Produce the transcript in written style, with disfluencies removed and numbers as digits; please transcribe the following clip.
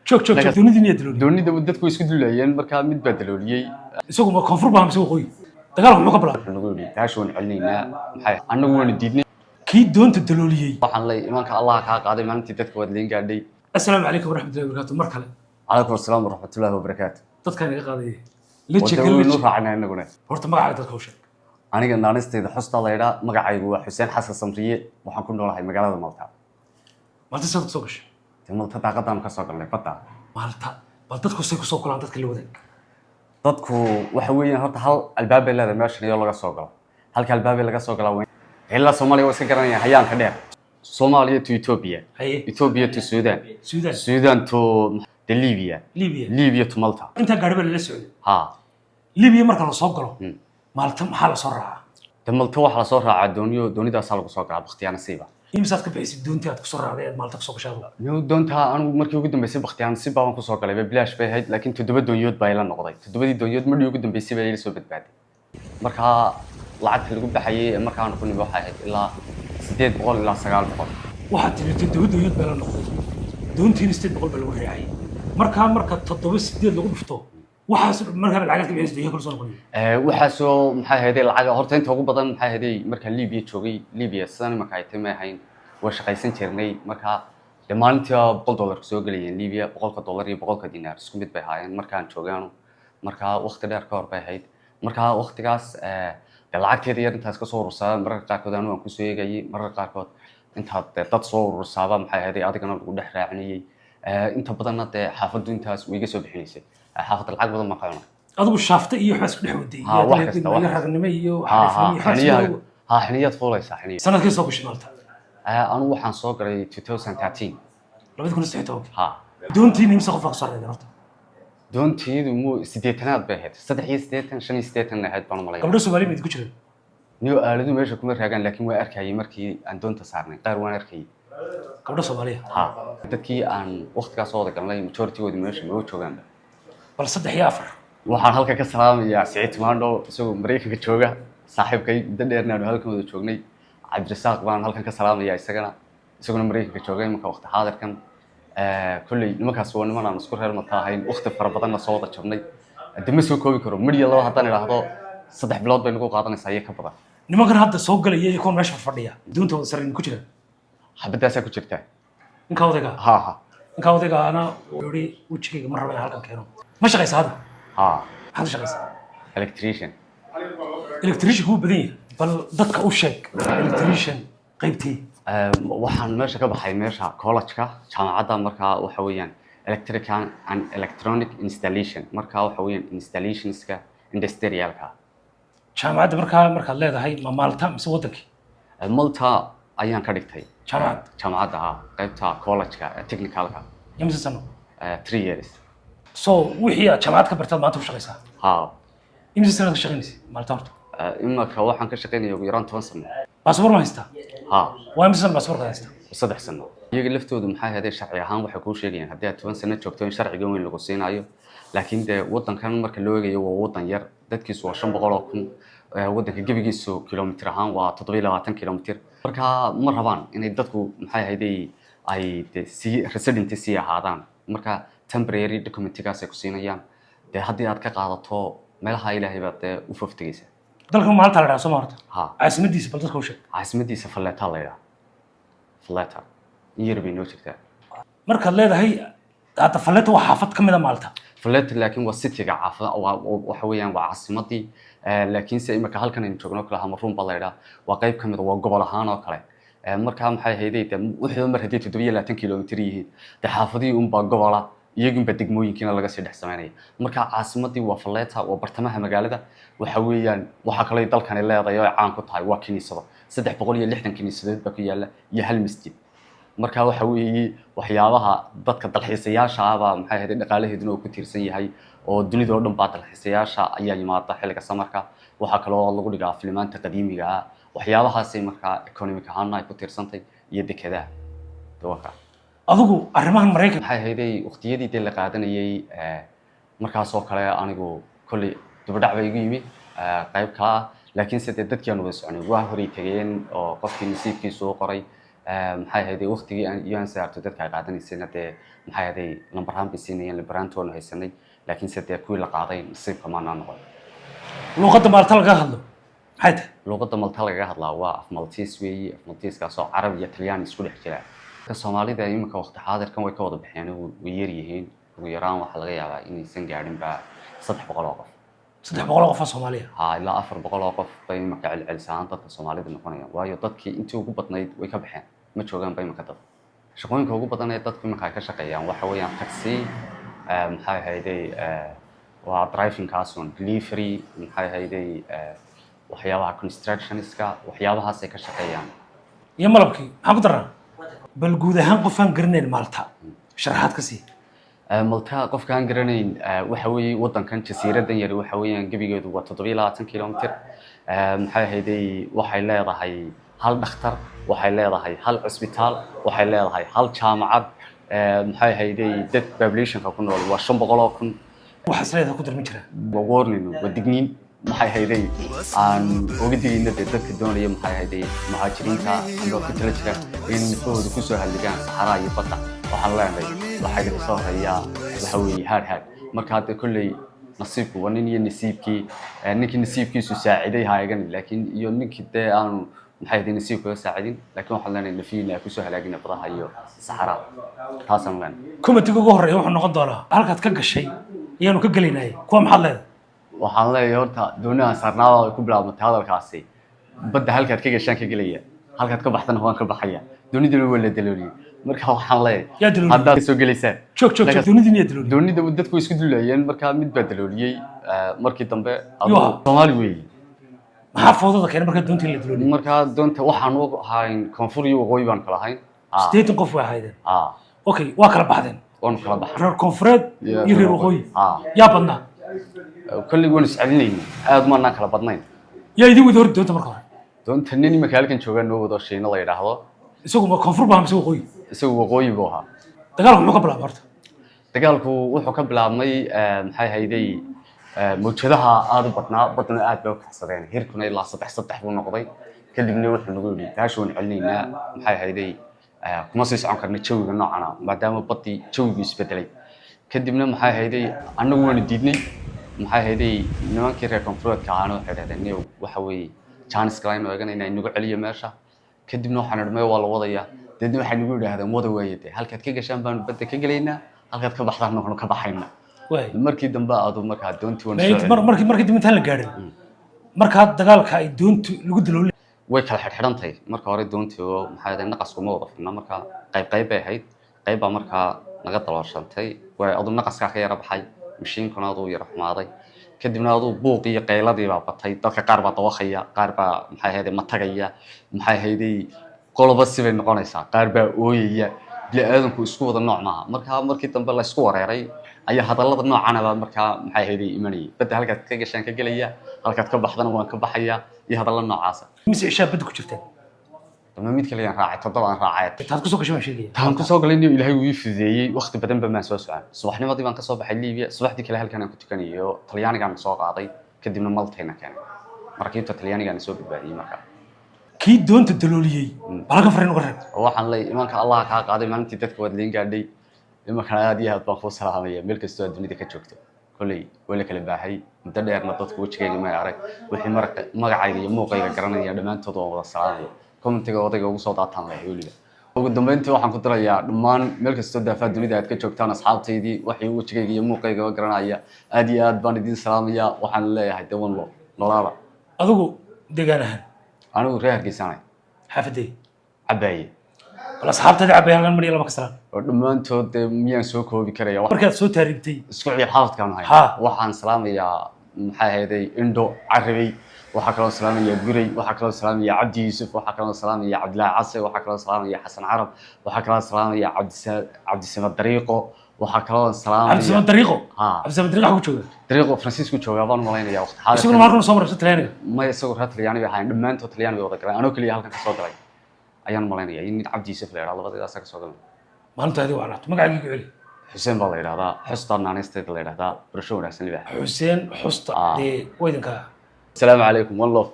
شوك دوني دنيا دلولي دوني dadku isku duulayeen marka mid baa dalooliyay isagu ma koonfur baa mise waqooyi dagaal wuxuu ka bilaabay nagu yiri taashoon celinayna maxay anagu waan diidnay kii doonta dalooliyay waxaan lay imaanka Allah ka qaaday maalintii dadka wad leen gaadhay assalaamu calaykum waraxmatullaahi wabarakaatuh mar kale calaykum assalaam waraxmatullaahi wabarakaatuh dadkan iga qaaday wadaweynu raacnaa inaguna horta magaca dadka u sheeg aniga naanistayda xusta leeyahay magacaygu waa Xuseen Xasan Samriye waxaan ku noolahay magaalada Malta Malta soo soo gashay Malta daaqadaan ka soo galnay badda Malta bal dadku say ku soo kulaan dadka la wadaag dadku waxa weeyaan horta hal albaab ay leedahay meeshan iyo laga soo galo halka albaab laga soo galo weyn ilaa Soomaaliya way iska garanayaan hayaan ka dheer Soomaaliya to Ethiopia Ethiopia to Sudan to Libya to Malta inta gaariba la socday ha Libya marka la soo galo Malta maxaa la soo raacaa Malta waxa la soo raacaa doonidaas lagu soo galaa waqtiyan nasiiba imsaad ka bixisay doontii aad ku soo raacday Malta ka soo gashay doonta anigu markii ugu dambeysay waqtiyan nasiiba waan ku soo galay bilaash bay ahayd laakiin toddoba dooniyood baa ila noqday toddobadii dooniyood markii ugu dambeysay baa ila soo badbaaday marka lacag lagu baxayay markaan ku nimo waxay ahayd ilaa 800 ilaa 900 waxa tiri toddoba dooniyood baa ila noqday doontiin 800 baa lagu raacay marka 7 lagu dhufto waxaas marka lacag ka bixisay kul soo noqday waxaas oo maxay ahayd lacag horta inta ugu badan maxay ahayd marka Libya joogay Libya san marka ay timay hayn waa shaqaysan jirnay marka maalintii $100 soo galayeen Libya $100 iyo $100 isku mid bay haayeen markaan joogaano marka waqti dheer ka hor bay ahayd marka waqtigaas lacagteeda yar intaas ka soo urursaa marka qaarkood aan ku soo eegayay marka qaarkood inta dad soo urursaaba maxay ahayd adigana lagu dhex raacinayay inta badanna xaafadu intaas way iga soo bixinaysay xaafad lacag badan ma qaadana adigu shaafta iyo waxaas ku dhex waday ragnimo iyo xaniyad fuulaysa xaniyad sanadkii soo gashay Malta anu waxaan soo galay 2013 ha doontii nimsa qof ka soo reeday horta doontiidu mu 8aad bay ahayd 85 ahayd baan malay gabdho Soomaali mid ku jiray niyo aaladu meesha kuma raagan laakiin waa arkayay markii aan doonta saarnay qaar waan arkayay gabdho Soomaali ha dadkii aan waqtigaas soo wada galnay majority-goodu meesha ma joogaan bal 3 iyo 4 waxaan halka ka salaamayaa Saciid Maandho isagoo Mareykanka jooga saaxiibkay dadheerna halkan wada joognay Cabdirasaaq baan halkan ka salaamayaa isaguna Mareykanka joogay marka waqti xaadirkan kulli nimankaas waa niman aan isku reer mata ahayn waqti fara badan soo wada jabnay dima soo koobi karo midya laba haddaan ilaahdo 3 bilood bay nagu qaadanaysaa iyaga ka badan nimankan hadda soo galay iyo koon meesha fadhiya doonta wada sarin ku jira xabadaas ku jirta inka wadayga inka wadayga ana yiri wajigayga mar raba halkan keeno ma shaqaysaa hada hada shaqaysaa electrician ku badan yahay bal dadka u sheeg electrician qaybtii waxaan meesha ka baxay meesha college-ka jaamacadda marka waxa weeyaan electrical and electronic installation marka waxa weeyaan installationska industrialka jaamacadda marka leedahay ma Malta mise wadankii Malta ayaan ka dhigtay jaamacadda qaybta college-ka technicalka imisa sano 3 years so wixii jaamacad ka bartay maanta u shaqaysaa imisa sano ka shaqaynaysaa Malta horta imaka waxaan ka shaqaynayaa ugu yaraan 10 sano baasaboor ma haystaa waa imisa sano baasaboorka haystaa 3 sano iyaga laftoodu maxay ahayd sharci ahaan waxay ku sheegayaan haddii aad 10 sano joogto in sharciga weyn lagu siinayo laakiin wadankan marka loo eegayo waa wadan yar dadkiisu waa 500,000 wadanka gabigiisu kilomitir ahaan waa 720 kilomitir marka ma rabaan inay dadku maxay ahayd ay resident si ahaadaan marka temporary documentigaas ay ku siinayaan haddii aad ka qaadato meelaha Ilaahay baad u fuftigaysaa dalka Malta la raaso maarta caasimadiisa bal dadka u sheeg caasimadiisa Valletta la yiraahdo Valletta Europe inoo jirtaa marka leedahay hada Valletta waa xaafad kamid ah Malta Valletta laakiin waa city-ga waxa weeyaan waa caasimadii laakiin se imika halkan aynu joogno kala Hamaruun baa la yiraahdaa waa qayb kamid ah waa gobol ahaan oo kale marka maxay ahaydee wuxuu mar hadii 720 kilomitir yihiin xaafadii baa gobola iyagu ba degmooyinkiina laga sii dhex sameeyay marka caasimadii waa Valletta waa bartamaha magaalada waxa weeyaan waxa kale dalkan ay leedahay oo caan ku tahay waa kiniisado 360 kiniisadood baa ku yaala iyo hal masjid marka waxa weeyii waxyaabaha dadka dalxiisayaasha ah maxay ahayd dhaqaalaheeduna uu ku tiirsan yahay oo dunida oo dhan baa dalxiisayaasha ayaa yimaada xilliga samarka waxa kale oo lagu dhigaa filmaanta qadiimiga ah waxyaabahaas marka economic ahaan ay ku tiirsantay iyo dekedaha dawaka adigu arrimahan Mareykanka waxay ahayd waqtiyadii la qaadanayay markaas oo kale anigu kulli dibadhac bay igu yimid qayb ka laakiin sidee dadkii aan wada soconay waa horay tageen oo qofkii nasiibkiisu qoray maxay ahayd waqtigii aan UNHCR dadka ay qaadanaysayna dee maxay ahayd lambaraan bay siinayeen lambarantoona haysanay laakiin se dee kuwii la qaaday nasiibka maana noqon luqadda Malta laga hadlo maxay tahay luqadda Malta laga hadlaa waa af Maltese weeye af Maltese-kaasoo Carabi iyo Talyaani isku dhex jira ka Soomaalida iminka waqti xaadirkan way ka wada baxeen way yar yihiin ugu yaraan waxa laga yaabaa inaysan gaadhin ba 300 oo qof 300 qof oo Soomaaliya ilaa 400 oo qof bay iminka celcelisaan dadka Soomaalida noqonayaan waayo dadkii intii ugu badnayd way ka baxeen ma joogaan bay iminka dad shaqooyinka ugu badan ee dadku iminka ay ka shaqeeyaan waxa weeyaan taxi maxay ahayd waa driving kaas on delivery maxay ahayd waxyaabaha constructionska waxyaabahaas ay ka shaqeeyaan iyo malabkii maxaan ku daraa bal guud ahaan qof aan garanayn Malta sharaxaad ka sii Malta qofka aan garanayn waxa weeye wadankan jasiiradan yar waxa weeyaan gabigeedu waa 720 kilomitir maxay ahayd waxay leedahay hal dhakhtar waxay leedahay hal cisbitaal waxay leedahay hal jaamacad maxay ahayd dad population-ka ku nool waa 500 kun waxa sleeda ku darmi jira waa warning waa digniin maxay ahayd aan uga digayna dadka doonaya maxay ahayd muhaajiriinta ama ku tala jira in nafooda ku soo haligaan saxara iyo badda waxaan leenahay waxay ka soo hayaa waxa weeye haad marka hadda kulley nasiibku waa nin iyo nasiibkii ninkii nasiibkiisu saaciday haayagan laakiin iyo ninkii dee aan maxay ahayd nasiibku saacidin laakiin waxaan leenahay nafiina ku soo halaagina badaha iyo saxara taasan leen kumatiga ugu horeeya wuxuu noqon doonaa halkaad ka gashay ayaanu ka gelaynay kuwa maxaad leedahay waxaan leeyahay horta doonaha saarnaada ay ku bilaabmatay hadalkaasi badda halkaad ka gashaan ka gelaya halkaad ka baxdana waan ka baxaya dooniduna waa la dalooliyay marka waxaan leeyahay haddaad soo gelaysaan joog doonidina yaa dalooliyay doonida dadku isku dulayeen marka mid baa dalooliyay markii dambe adoo Soomaali weeye maxaa foodada keenay marka doontii la dalooliyay marka doonta waxaan u ahayn koonfur iyo waqooyi baan kala ahayn 8 qof way ahaydeen okay waa kala baxdeen waan kala baxay reer koonfureed iyo reer waqooyi yaa badnaa kulli waan iscelinayay aad ma kala badnayn yaa idin wada hor doonta marka hore doonta nin ma kaalkan joogan noo wada sheena la yiraahdo isagu ma koonfur baa mise waqooyi isagu waqooyi buu ahaa dagaalku muxuu ka bilaabay horta dagaalku wuxuu ka bilaabmay maxay hayday mawjadaha aad u badnaa badna aad bay u kaxsadeen hirkuna ilaa 3 buu noqday kadibna wuxuu nagu yiri taashoon celinaynaa maxay hayday kuma sii socon karna jawiga noocana maadaama badii jawigu isbedelay kadibna maxay hayday anagu waan diidnay maxay hayday nimankii reer koonfureedka ahaana waxay dhahdeen waxa weeye chance kale oo eegan inay nagu celiyo meesha kadibna waxaan idhmay waa la wadaya dadna waxay nagu yiraahdeen wada waayay halkaad ka gashaan baan badda ka galaynaa halkaad ka baxdaan noqon ka baxayna markii dambe aad markaa doontii waan markii dambe intaan la gaarin marka dagaalka ay doontu lagu daloolay way kala xidhxidhantay marka hore doontii oo maxay ahayd naqas kuma wada fidna marka qayb bay ahayd qayb baa markaa naga dalooshantay way adu naqaska ka yara baxay mishiinkuna adu yara xumaaday kadibna adu buuq iyo qayladii baa batay dadka qaar baa dawaqaya qaar baa maxay ahayd ma tagaya maxay ahayd qoloba sibay noqonaysaa qaar baa ooyaya bini'aadanku isku wada nooc maaha marka markii dambe la isku wareeray ayaa hadallada noocan ah markaa maxay ahayd imanay badda halkaad ka gashaan ka gelaya halkaad ka baxdana waan ka baxaya iyo hadalla noocaas mise isha badda ku jirteen dama mid kale aan raacay toddoba aan raacay taad ku soo gashay ma sheegay taan ku soo galay inuu Ilaahay uu fudeeyay waqti badan ba ma soo socon subaxnimadii baan ka soo baxay Liibiya subaxdii kale halkan aan ku tukanayo Talyaaniga soo qaaday kadibna Maltayna keenay markiibta Talyaaniga soo badbaadiyay markaa kii doonta dalooliyay balaga farin uga reeb waxaan leeyahay imaanka Allah ka qaaday maalintii dadka wad leen gaadhay imaanka aad iyo aad baan ku salaamaya meel kasta oo dunida ka joogto kulay wala kala baahay muddo dheerna dadku wajigayga ma arag wixii magacayga iyo muuqayga garanaya dhamaantood oo wada salaamay commentiga odayga ugu soo daataan leh waliba ugu dambeyntii waxaan ku dirayaa dhammaan meel kasta oo daafaha dunida aad ka joogtaan asxaabtaydii waxay wajigayga iyo muuqayga garanaya aad iyo aad baan idin salaamaya waxaan leeyahay dawan noolaada adigu deegaanahan anigu reer Hargeysa xaafadey cabaye wala asxaabtada cabaye halkan mar iyo laba ka salaan oo dhamaantood miyaan soo koobi karaya markaad soo taariibtay isku ciyaar xaafadkan ahay waxaan salaamayaa maxay ahayd Indo Carabi waxa kale oo salaamaya Guray waxa kale oo salaamaya Cabdi Yuusuf waxa kale oo salaamaya Cabdilaahi Case waxa kale oo salaamaya Xasan Carab waxa kale oo salaamaya Cabdi Samad Dariiqo waxa kale oo salaamaya Cabdi Samad Dariiqo ku jooga Dariiqo Francisco jooga baan malaynayaa waqti xaadir isaguna markuu soo maray Talyaaniga ma isagoo reer Talyaaniga ahaan dhamaantood Talyaaniga wada galay anoo kaliya halkan ka soo galay ayaan malaynayaa in Cabdi Yuusuf la yiraahdo labadaas ka soo galay maalintaadii waa naat magacaygu celi Xuseen baa la yiraahdaa xustaan naanisteed la yiraahdaa barasho wanaagsan libaax Xuseen xusta de waydanka السلام عليكم والله